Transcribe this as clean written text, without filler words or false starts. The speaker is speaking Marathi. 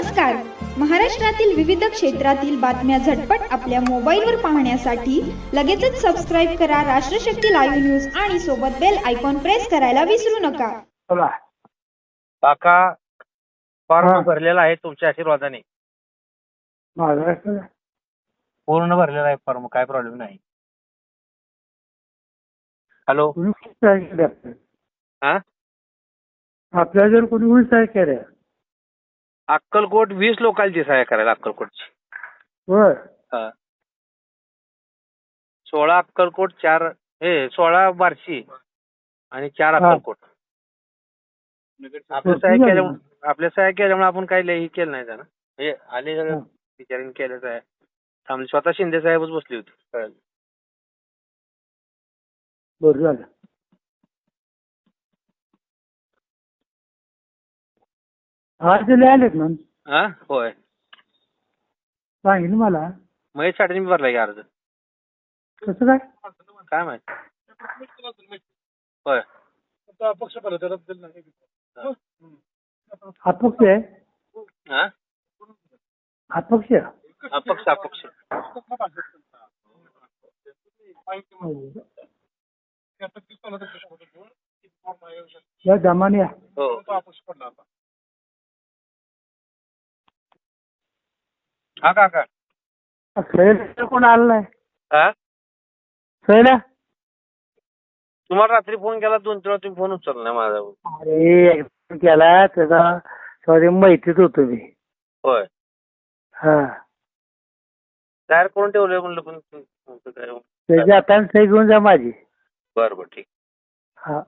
नमस्कार. महाराष्ट्रातील विविध क्षेत्रातील बातम्या झटपट आपल्या मोबाईलवर पाहण्यासाठी लगेचच सबस्क्राईब करा राष्ट्रशक्ती लाईव्ह न्यूज आणि सोबत बेल आयकॉन प्रेस करायला विसरू नका. बोला. काका फॉर्म हा. भरलेला आहे तुमच्या आशीर्वादाने. महाराष्ट्र पूर्ण भरलेला आहे फॉर्म, काय प्रॉब्लेम नाही. हॅलो. कोणी सहाय्य केलं आपल्याला? हा, आपल्याला जर कोणी सहाय्य केलं? अक्कलकोट 20 लोकांची सहाय्य करायला. अक्कलकोटची होय. 16 अक्कलकोट, 16 बार्शी आणि 4 हा. अक्कलकोट. आपल्या सहाय्य केल्यामुळे आपण काही लई केलं नाही त्यानं. हे आले हा. विचाराने केलंच आहे. स्वतः शिंदे साहेबच बसली होती. कळलं. बरं झालं. आज दिले आलेत ना? हा, होय. सांगितलं मला. महेश साठेने भरला की अर्ज. कसं काय? काय माहित. होय. अपक्ष आहे. हा, अपक्ष. अपक्ष. या दमाने हो. हा काका. सैला कोण आलं नाही? हा, सैला? तुम्हाला रात्री फोन केला 2-3 वेळा, तुम्ही फोन उचलला नाही माझा. अरे एकदम केला त्याचा सॉरी माहितीच होतो मी. होय. हा. तयार करून ठेवलंय म्हणलं, पण तुमचं काय. त्याची आता सही घेऊन जा माझी. बरं ठीक. हा.